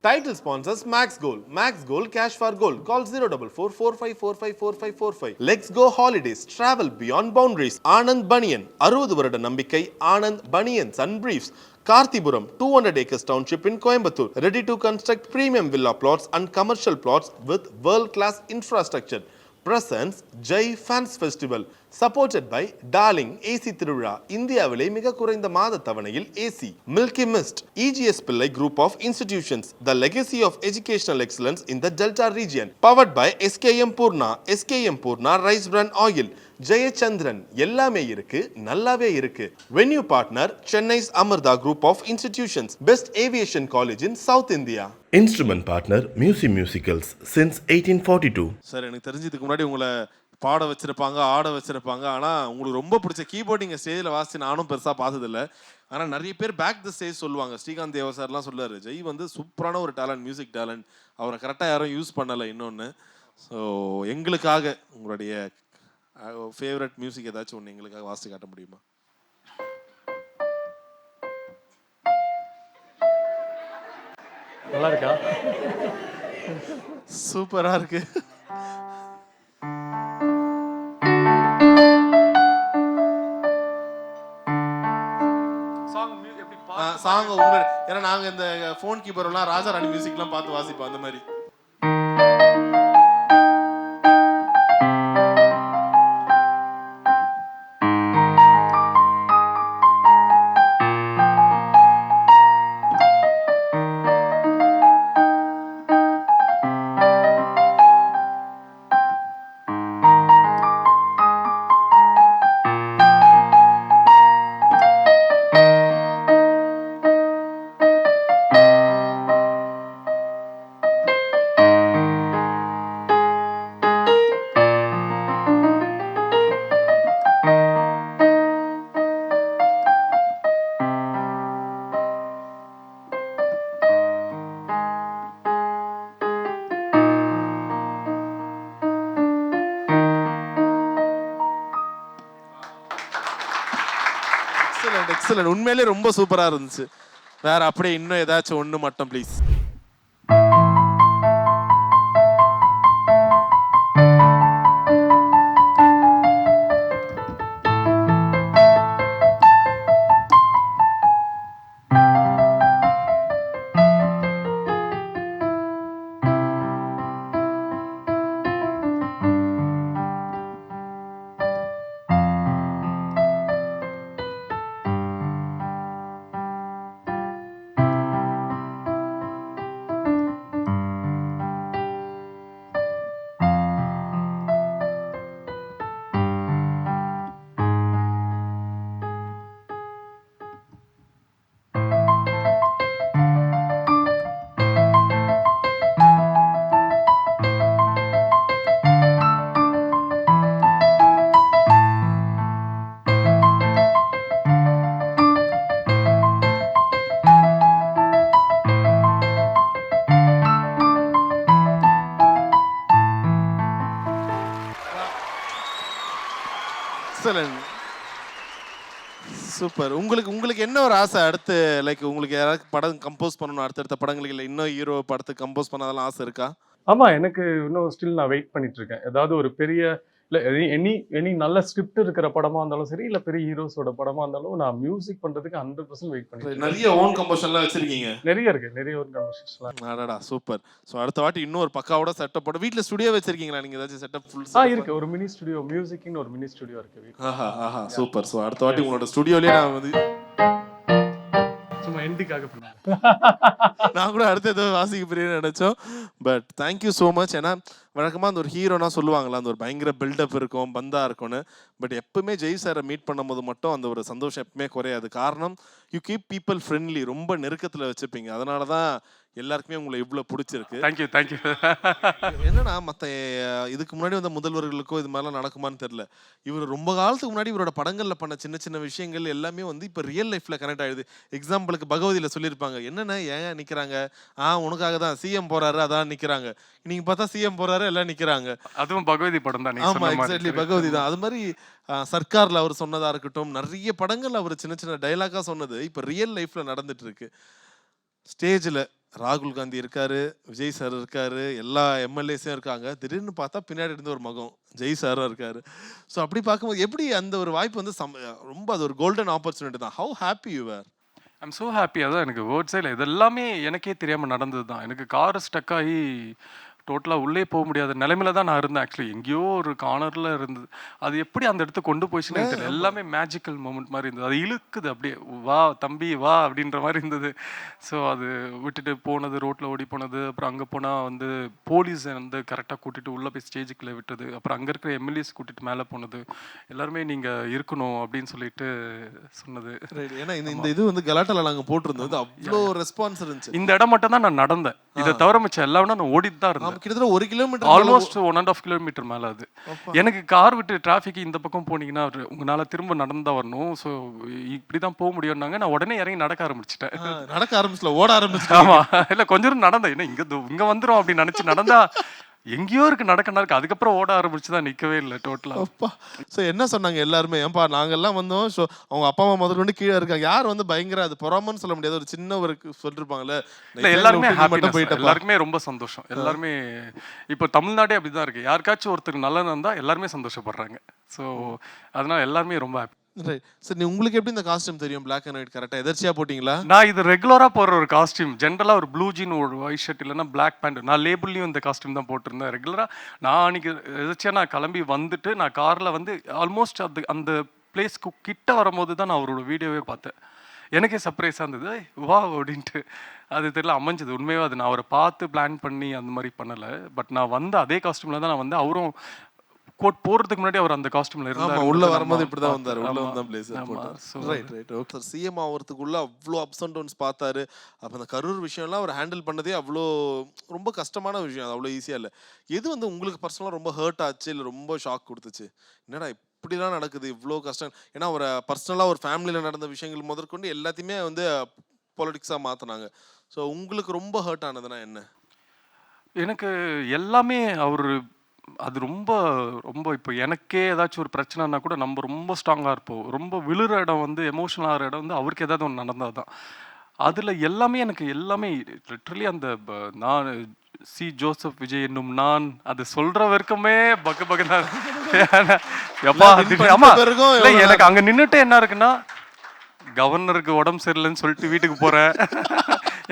Title sponsors Max Gold. Max Gold, cash for gold. Call 04455454545. Let's go holidays. Travel beyond boundaries. Anand Baniyan. 60 வருட நம்பிக்கை Anand banians and briefs. Karthipuram, 200 acres township in Coimbatore. Ready to construct premium villa plots and commercial plots with world-class infrastructure. Presents Jai Fans Festival. Supported by Darling AC Tiruvizha. இந்தியாவிலே மிக குறைந்த மாத தவணையில் AC. Milky Mist. EGS Pillai Group of Institutions. The legacy of educational excellence in the Delta region. Powered by SKM Purna. SKM Purna Rice Bran Oil. Jayachandran. எல்லாமே இருக்கு, நல்லாவே இருக்கு. Venue partner Chennai's Amarda Group of Institutions. Best Aviation College in South India. Instrument partner Music Musicals since 1842. Sir, எனக்கு தெரிஞ்சதுக்கு முன்னாடி உங்களை பாட வச்சிருப்பாங்க, ஆட வச்சிருப்பாங்க. ஆனால் உங்களுக்கு ரொம்ப பிடிச்ச கீபோர்ட் நீங்கள் ஸ்டேஜில் வாசிச்சு நானும் பெருசாக பார்த்ததில்ல. ஆனால் நிறைய பேர் பேக் த ஸ்டேஜ் சொல்லுவாங்க. ஸ்ரீகாந்த் தேவா சார்லாம் சொல்லுவார், ஜெய் வந்து சூப்பரான ஒரு டேலண்ட், மியூசிக் டேலண்ட், அவரை கரெக்டாக யாரும் யூஸ் பண்ணலை இன்னொன்று. ஸோ எங்களுக்காக உங்களுடைய ஃபேவரட் மியூசிக் ஏதாச்சும் ஒன்று எங்களுக்காக வாசித்து காட்ட முடியுமா? நல்லா இருக்கா? சூப்பராக இருக்கு. சாங் உங்க, ஏன்னா நாங்க இந்த போன் கீப்பர்லாம் ராஜாராணி மியூசிக்லாம் பார்த்து வாசிப்போம் அந்த மாதிரி. எக்ஸலன்ட், உண்மையிலே ரொம்ப சூப்பரா இருந்துச்சு. வேற அப்படியே இன்னும் ஏதாச்சும் ஒண்ணு மட்டும் ப்ளீஸ். சூப்பர். உங்களுக்கு என்ன ஒரு ஆசை அடுத்து? லைக் உங்களுக்கு யாராவது படம் கம்போஸ் பண்ணணும், அடுத்தடுத்த படங்களுக்கு இல்லை இன்னும் ஹீரோ படத்துக்கு கம்போஸ் பண்ணதெல்லாம் ஆசை இருக்கா? ஆமா, எனக்கு இன்னும் ஸ்டில் நான் வெயிட் பண்ணிட்டு இருக்கேன். ஏதாவது ஒரு பெரிய இல்லை எனி நல்ல ஸ்கிரிப்ட் இருக்கிற படமா இருந்தாலும் சரி, இல்லை பெரிய ஹீரோஸோட படமா இருந்தாலும் நான் மியூசிக் பண்றதுக்கு 100% வெயிட் பண்ணிட்டு. நிறைய ஓன் கம்போஷன்லாம் வச்சிருக்கீங்க? நிறைய இருக்கு, நிறைய ஓன் கம்போஷன்ஸ்லாம். அடடா சூப்பர். ஸோ அடுத்த வாட்டி இன்னும் ஒரு பக்காவோட செட்டப் போட வீட்டில் ஸ்டுடியோ வச்சிருக்கீங்களா நீங்க? ஏதாச்சும் செட்டப் ஃபுல் இருக்கு, ஒரு மினி ஸ்டுடியோ, மியூசிக்னு ஒரு மினி ஸ்டுடியோ இருக்கு வீட்டில். ஆஹா சூப்பர். ஸோ அடுத்த வாட்டி உங்களோட ஸ்டுடியோலயே நான் வந்து சும்மா எண்டுக்காக பண்ணேன். நான் கூட அடுத்த ஏதோ வாசிக்க பிரியன்னு நினைச்சோம். But thank you so much. ஏன்னா வழக்கமாக அந்த ஒரு ஹீரோனா சொல்லுவாங்களா, அந்த ஒரு பயங்கர பில்டப் இருக்கும், பந்தா இருக்கும்னு. பட் எப்பவுமே ஜெய் சாரை மீட் பண்ணும்போது மட்டும் அந்த ஒரு சந்தோஷம் எப்பவுமே குறையாது. காரணம், யூ கீப் பீப்புள் ஃப்ரெண்ட்லி, ரொம்ப நெருக்கத்தில் வச்சுப்பீங்க. அதனால தான் எல்லாருக்குமே உங்களை இவ்வளோ பிடிச்சிருக்கு. தேங்க்யூ. என்னன்னா மற்ற இதுக்கு முன்னாடி வந்த முதல்வர்களுக்கும் இது மாதிரிலாம் நடக்குமான்னு தெரியல. இவர் ரொம்ப காலத்துக்கு முன்னாடி இவரோட படங்களில் பண்ண சின்ன சின்ன விஷயங்கள் எல்லாமே வந்து இப்போ ரியல் லைஃப்பில் கனெக்ட் ஆகிடுது. எக்ஸாம்பிளுக்கு பகவதியில் சொல்லியிருப்பாங்க, என்னென்ன ஏன் நிற்கிறாங்க, உனக்காக தான் சிஎம் போகிறாரு அதான் நிற்கிறாங்க. நீங்கள் பார்த்தா சிஎம் போகிறாரு எல்லாம் நிற்கிறாங்க. அதுவும் பகவதி படம் தான். ஆமாம், எக்ஸாக்ட்லி பகவதி தான். அது மாதிரி சர்க்காரில் அவர் சொன்னதாக இருக்கட்டும், நிறைய படங்கள் அவர் சின்ன சின்ன டைலாக்காக சொன்னது இப்போ ரியல் லைஃப்பில் நடந்துட்டு இருக்கு. ஸ்டேஜில் ராகுல் காந்தி இருக்காரு, விஜய் சார் இருக்காரு, எல்லா எம்எல்ஏஸும் இருக்காங்க. திடீர்னு பார்த்தா பின்னாடி இருந்து ஒரு மகம் ஜெய் சாரும் இருக்காரு. ஸோ அப்படி பார்க்கும்போது எப்படி அந்த ஒரு வாய்ப்பு வந்து ரொம்ப அது ஒரு கோல்டன் ஆப்பர்ச்சுனிட்டி தான். How happy you were? I'm so happy. அதான் எனக்கு வேர்ட்ஸே இல்லை. இது எல்லாமே எனக்கே தெரியாமல் நடந்தது தான். எனக்கு கார் ஸ்டக் ஆகி டோட்டலாக உள்ளே போக முடியாத நிலைமையில தான் நான் இருந்தேன். ஆக்சுவலி எங்கேயோ ஒரு கார்னரில் இருந்தது. அது எப்படி அந்த இடத்துக்கு கொண்டு போயிடுச்சுன்னு எனக்கு தெரியல. எல்லாமே மேஜிக்கல் மூமெண்ட் மாதிரி இருந்தது. அது இழுக்குது அப்படியே, வா தம்பி வா அப்படின்ற மாதிரி இருந்தது. ஸோ அது விட்டுட்டு போனது, ரோட்டில் ஓடி போனது, அப்புறம் அங்கே போனால் வந்து போலீஸ் வந்து கரெக்டாக கூட்டிகிட்டு உள்ளே போய் ஸ்டேஜுக்குள்ளே விட்டது, அப்புறம் அங்கே இருக்கிற எம்எல்ஏஸ் கூட்டிகிட்டு மேலே போனது, எல்லாருமே நீங்கள் இருக்கணும் அப்படின்னு சொல்லிட்டு சொன்னது. ஏன்னா இந்த இது வந்து கலாட்டால நாங்கள் போட்டிருந்தது அவ்வளோ ரெஸ்பான்ஸ் இருந்துச்சு. இந்த இடம் மட்டும் தான் நான் நடந்தேன். இதை தவிர மிச்சம் எல்லாமே நான் ஓடிட்டு தான் இருந்தேன். கிட்டத்தட்ட 1 கிலோமீட்டர், ஆல்மோஸ்ட் 1.5 கிலோமீட்டர் மேல அது. எனக்கு கார் விட்டு டிராஃபிக் இந்த பக்கம் போனீங்கன்னா உங்களால திரும்ப நடந்தா வரணும், ஸோ இப்படிதான் போக முடியும்னாங்க. நான் உடனே இறங்கி நடக்க ஆரம்பிச்சிட்டேன். நடக்க ஆரம்பிச்சல, ஓட ஆரம்பிச்சிட்டேன். ஆமா, இல்ல கொஞ்ச நேரம் நடந்தேன். என்ன இங்க வந்துரும் அப்படின்னு நினைச்சு நடந்தா எங்கேயோ இருக்கு, நடக்கணும் இருக்கு. அதுக்கப்புறம் ஓட ஆரம்பிச்சு தான் நிக்கவே இல்லை டோட்டலா. அப்பா. ஸோ என்ன சொன்னாங்க எல்லாருமே? ஏன்பா நாங்கெல்லாம் வந்தோம், ஸோ அவங்க அப்பா அம்மா முதல் கொண்டு கீழே இருக்காங்க. யார் வந்து பயங்கர அது பொறாமன்னு சொல்ல முடியாது, ஒரு சின்ன ஒரு சொல்லிருப்பாங்கல்ல. இல்லை, எல்லாருமே ஹாப்பினஸ், எல்லாருக்குமே ரொம்ப சந்தோஷம். எல்லாருமே இப்போ தமிழ்நாடே அப்படிதான் இருக்கு. யாருக்காச்சும் ஒருத்தருக்கு நல்லது இருந்தா எல்லாருமே சந்தோஷப்படுறாங்க. ஸோ அதனால எல்லாருமே ரொம்ப ஹாப்பி. ரைட். சரி, உங்களுக்கு எப்படி இந்த காஸ்டியூம் தெரியும்? பிளாக் அண்ட் ஒயிட் கரெக்டாக எதர்ச்சியா போட்டிங்களா? நான் இது ரெகுலரா போடுற ஒரு காஸ்டியூம். ஜென்ரலா ஒரு ப்ளூ ஜீன், ஒரு ஒயிட் ஷர்ட், இல்லைன்னா பிளாக் பேண்ட். நான் லேபிள்லையும் இந்த காஸ்டியூம் தான் போட்டிருந்தேன் ரெகுலரா. நான் அன்னைக்கு எதாச்சும் நான் கிளம்பி வந்துட்டு நான் கார்ல வந்து ஆல்மோஸ்ட் அந்த பிளேஸ்க்கு கிட்ட வரும்போது தான் நான் அவரோட வீடியோவே பார்த்தேன். எனக்கே சர்ப்ரைஸாக இருந்தது, வா அப்படின்ட்டு. அது தெரியல, அமைஞ்சது உண்மையாக. அது நான் அவரை பார்த்து பிளான் பண்ணி அந்த மாதிரி பண்ணலை. பட் நான் வந்து அதே காஸ்டியூமில் தான் நான் வந்து, அவரும் கோட் போடுறதுக்கு முன்னாடி அவர் அந்த காஸ்டியூம்ல இருந்தார். உள்ள வரும்போது இப்படி தான் வந்தார். உள்ள வந்து பிளேசர் போட்டார். Right right. ஓகே. சிஎம் ஆகிறதுக்குள்ள அவ்வளோ அப்ஸ் அண்ட் டவுன்ஸ் பார்த்தாரு. அப்போ அந்த கரூர் விஷயம்லாம் அவர் ஹேண்டில் பண்ணதே அவ்வளோ ரொம்ப கஷ்டமான விஷயம். அது அவ்வளோ ஈஸியாக இல்லை. எது வந்து உங்களுக்கு பர்சனலாக ரொம்ப ஹர்ட் ஆச்சு, இல்லை ரொம்ப ஷாக் கொடுத்துச்சு? என்னடா இப்படிலாம் நடக்குது, இவ்வளோ கஷ்டம்? ஏன்னா ஒரு பர்சனலாக ஒரு ஃபேமிலியில் நடந்த விஷயங்கள் முதற்கொண்டு எல்லாத்தையுமே வந்து பொலிட்டிக்ஸாக மாற்றினாங்க. ஸோ உங்களுக்கு ரொம்ப ஹர்ட் ஆனதுன்னா என்ன? எனக்கு எல்லாமே அவர், அது ரொம்ப ரொம்ப இப்போ எனக்கே ஏதாச்சும் ஒரு பிரச்சனைனா கூட நம்ம ரொம்ப ஸ்ட்ராங்காக இருப்போம். ரொம்ப விழுற இடம் வந்து, எமோஷனல் ஆகிற இடம் வந்து அவருக்கு ஏதாவது ஒன்று நடந்தால் தான். அதில் எல்லாமே எனக்கு எல்லாமே லிட்ரலி அந்த நான் சி ஜோசப் விஜய் என்னும் நான் அது சொல்ற வரைக்குமே பக்கு பக்கு தான். எப்பா ஆமா, இல்லை எனக்கு அங்கே நின்றுட்டு என்ன இருக்குன்னா, கவர்னருக்கு உடம்பு சரியில்லைன்னு சொல்லிட்டு வீட்டுக்கு போகிறேன்,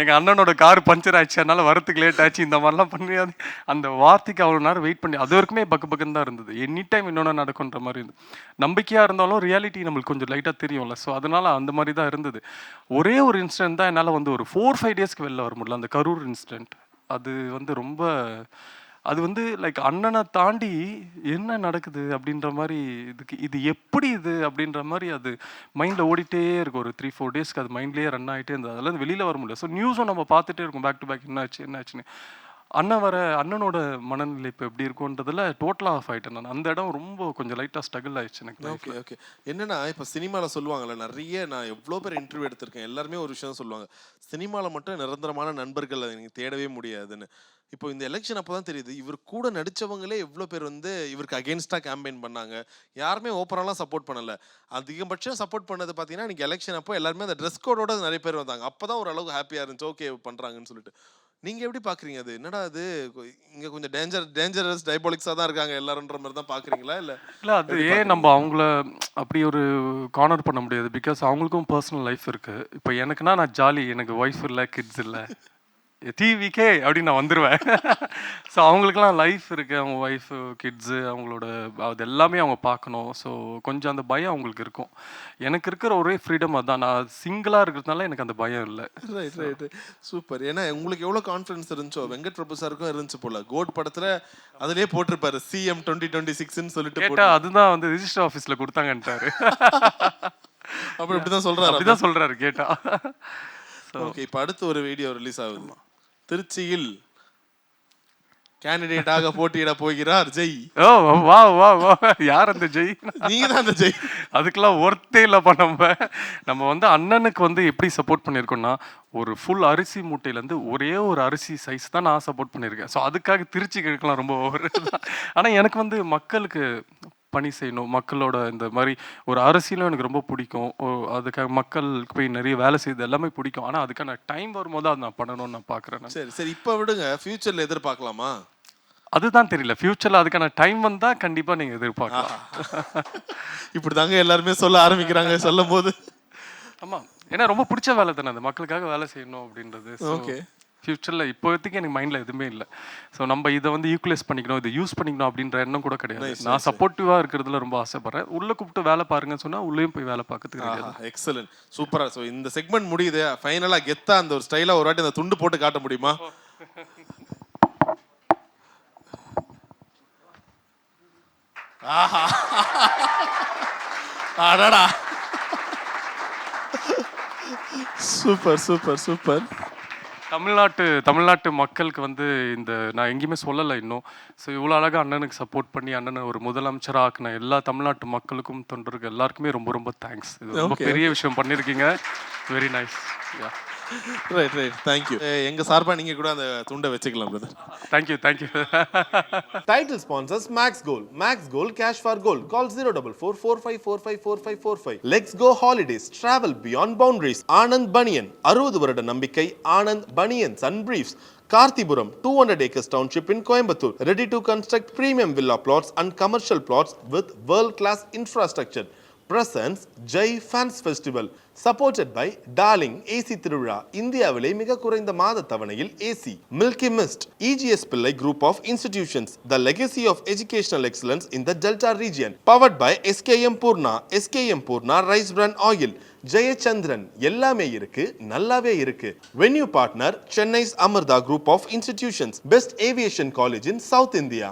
எங்கள் அண்ணனோட கார் பஞ்சர் ஆச்சு, அதனால வரத்துக்கு லேட் ஆச்சு, இந்த மாதிரிலாம் பண்ணியாது. அந்த வார்த்தைக்கு அவ்வளோ நேரம் வெயிட் பண்ணி அது வரைக்குமே பக்கு பக்குன்னு தான் இருந்தது. எனி டைம் இன்னொன்று நடக்குன்ற மாதிரி இருந்தது. நம்பிக்கையாக இருந்தாலும் ரியாலிட்டி நம்மளுக்கு கொஞ்சம் லைட்டாக தெரியும்ல. ஸோ அதனால அந்த மாதிரி தான் இருந்தது. ஒரே ஒரு இன்சிடென்ட் தான் என்னால் வந்து ஒரு 4-5 டேஸ்க்கு வெளில வர முடியல. அந்த கரூர் இன்சிடென்ட் அது வந்து ரொம்ப, அது வந்து லைக் அண்ணனை தாண்டி என்ன நடக்குது அப்படின்ற மாதிரி, இது எப்படி இது அப்படின்ற மாதிரி அது மைண்டில் ஓடிட்டே இருக்கும். ஒரு 3-4 டேஸ்க்கு அது மைண்ட்லேயே ரன் ஆகிட்டே இருந்தது. அதெல்லாம் வெளியில் வர முடியல. ஸோ நியூஸும் நம்ம பார்த்துட்டே இருக்கும் பேக் டு பேக், என்னாச்சுன்னு. அண்ணனோட மனநிலை இப்போ எப்படி இருக்குன்றதுல டோட்டலாக ஆஃப் ஆகிட்டேன் நான். அந்த இடம் ரொம்ப கொஞ்சம் லைட்டாக ஸ்ட்ரகிள் ஆயிடுச்சு எனக்கு. Okay okay. என்னன்னா இப்போ சினிமாவில் சொல்லுவாங்கல்ல, நிறைய நான் எவ்வளோ பேர் இன்டர்வியூ எடுத்திருக்கேன், எல்லாருமே ஒரு விஷயம் சொல்லுவாங்க, சினிமாவில் மட்டும் நிரந்தரமான நண்பர்கள் அதை நீங்கள் தேடவே முடியாதுன்னு. இப்போ இந்த எலெக்ஷன் அப்போ தான் தெரியுது, இவர் கூட நடித்தவங்களே எவ்வளோ பேர் வந்து இவருக்கு அகேன்ஸ்டாக கேம்பெயின் பண்ணாங்க. யாருமே ஓப்பனாலாம் சப்போர்ட் பண்ணலை. அதிகபட்சம் சப்போர்ட் பண்ணது பார்த்தீங்கன்னா இன்றைக்கி எலெக்ஷன் அப்போ எல்லாருமே அந்த ட்ரெஸ் கோடோட நிறைய பேர் வந்தாங்க. அப்போ தான் ஓரளவுக்கு ஹாப்பியாக இருந்துச்சு, ஓகே பண்ணுறாங்கன்னு சொல்லிட்டு. நீங்க எப்படி பாக்குறீங்க அது? என்னடா அது இங்க கொஞ்சம் டேஞ்சரஸ் டைபாலிக்ஸா தான் இருக்காங்க எல்லாருன்ற மாதிரி தான் பாக்குறீங்களா? இல்ல அது ஏன் நம்ம அவங்கள அப்படி ஒரு கார்னர் பண்ண முடியாது. பிகாஸ் அவங்களுக்கும் பர்சனல் லைஃப் இருக்கு. இப்போ எனக்குன்னா நான் ஜாலி, எனக்கு ஒய்ஃப் இல்லை, கிட்ஸ் இல்லை, டிவிக்கே அப்படின்னு நான் வந்துடுவேன். ஸோ அவங்களுக்குலாம் லைஃப் இருக்குது, அவங்க ஒய்ஃபு, கிட்ஸு, அவங்களோட அது எல்லாமே அவங்க பார்க்கணும். ஸோ கொஞ்சம் அந்த பயம் அவங்களுக்கு இருக்கும். எனக்கு இருக்கிற ஒரே ஃப்ரீடம் அதுதான். நான் சிங்கிளாக இருக்கிறதுனால எனக்கு அந்த பயம் இல்லை. Right right. சூப்பர். ஏன்னா உங்களுக்கு எவ்வளோ கான்ஃபிடன்ஸ் இருந்துச்சோ வெங்கட் பிரபு சாருக்கும் இருந்துச்சு போல. கோட் படத்தில் அதிலே போட்டிருப்பாரு சிஎம் 2026ன்னு சொல்லிட்டு. கேட்டால் அதுதான் வந்து ரிஜிஸ்டர் ஆஃபீஸில் கொடுத்தாங்கன்ட்டாரு. அப்போ இப்படி தான் சொல்கிறாரு. அப்படி தான் சொல்கிறாரு கேட்டால். ஓகே. இப்போ அடுத்து ஒரு வீடியோ ரிலீஸ் ஆகுது. திருச்சியில் கேண்டிடேட்டாக போட்டியிட போகிறார் ஜெய். ஓ வா வா வா. யார் அந்த ஜெய்? நீங்க தான் அந்த ஜெய். அதுக்கெல்லாம் ஒர்த்தே இல்லைப்பா. நம்ம வந்து அண்ணனுக்கு வந்து எப்படி சப்போர்ட் பண்ணியிருக்கோம்னா, ஒரு ஃபுல் அரிசி மூட்டையிலேருந்து ஒரே ஒரு அரிசி சைஸ் தான் நான் சப்போர்ட் பண்ணியிருக்கேன். ஸோ அதுக்காக திருச்சி கிழக்கெலாம் ரொம்ப ஓவர். ஆனால் எனக்கு வந்து மக்களுக்கு பணி செய்யணும். மக்களோட இந்த மாரி ஒரு அரசியலும் எனக்கு ரொம்ப பிடிக்கும். அதுக்காக மக்களுக்கு போய் நிறைய வேலை செய்றது எல்லாமே பிடிக்கும். ஆனா அதுக்கான டைம் வரும்போது அத நான் பண்ணணும்னு நான் பார்க்குறேன் நான். சரி சரி, இப்ப விடுங்க, ஃபியூச்சர்ல எதிர்பார்க்கலாமா? அதுதான் தெரியல. ஃபியூச்சர்ல அதுக்கான டைம் வந்தா கண்டிப்பா நீங்க எதிர்பார்க்கலாம். இப்படிதாங்க எல்லாருமே சொல்ல ஆரம்பிக்கிறாங்க சொல்லும்போது. ஆமா. ஏன்னா ரொம்ப பிடிச்ச வேலை தானே அது. மக்களுக்காக வேலை செய்யணும் அப்படின்றது. ஓகே. ஃபியூச்சர்ல இப்போதைக்கு எனக்கு மைண்ட்ல எதுவுமே இல்ல. ஸோ நம்ம இதை வந்து யூட்டிலைஸ் பண்ணிக்கணும், இதை யூஸ் பண்ணிக்கணும் அப்படின்ற எண்ணம் கூட கிடையாது. நான் சப்போர்ட்டிவா இருக்கிறதுல ரொம்ப ஆசைப்படுறேன். உள்ள கூப்பிட்டு வேலை பாருங்கன்னு சொன்னா உள்ளேயும் போய் வேலை பார்க்கறதுக்கு ரெடியா. எக்ஸலென்ட், சூப்பரா. ஸோ இந்த செக்மெண்ட் முடியுது. ஃபைனலா கெத்தா அந்த ஒரு ஸ்டைலா ஒரு வாட்டி அந்த துண்டு போட்டு காட்ட முடியுமா? ஆஹா, அடடா, சூப்பர் சூப்பர் சூப்பர். தமிழ்நாட்டு மக்களுக்கு வந்து இந்த நான் எங்கேயுமே சொல்லலை இன்னும். ஸோ இவ்வளோ அழகாக அண்ணனுக்கு சப்போர்ட் பண்ணி அண்ணனை ஒரு முதலமைச்சராக ஆக்கின எல்லா தமிழ்நாட்டு மக்களுக்கும் தொண்டருக்கு எல்லாருக்குமே ரொம்ப ரொம்ப தேங்க்ஸ். இது ரொம்ப பெரிய விஷயம் பண்ணியிருக்கீங்க. Very nice. Yeah, right right, thank you. எங்க சார்பா நீங்க கூட அந்த துண்டை வச்சுக்கலாம் brother. Thank you. Title sponsors Max Gold. Max Gold, cash for gold. Call 04445454545. Let's go holidays. Travel beyond boundaries. Anand Baniyan. 60 வருட நம்பிக்கை Anand Baniyan and Briefs. Karthipuram, 200 acres township in Coimbatore. Ready to construct premium villa plots and commercial plots with world-class infrastructure. Presents Jai Fans Festival. Supported by Darling AC Tiruvizha. இந்தியாவிலே மிக குறைந்த மாத தவணையில் AC. Milky Mist. EGS Pillai Group of Institutions. The legacy of educational excellence in the Delta region. Powered by SKM Purna. SKM Purna Rice Bran Oil. Jayachandran. எல்லாமே இருக்கு, நல்லாவே இருக்கு. Venue partner Chennai's Amarda Group of Institutions. Best Aviation College in South India.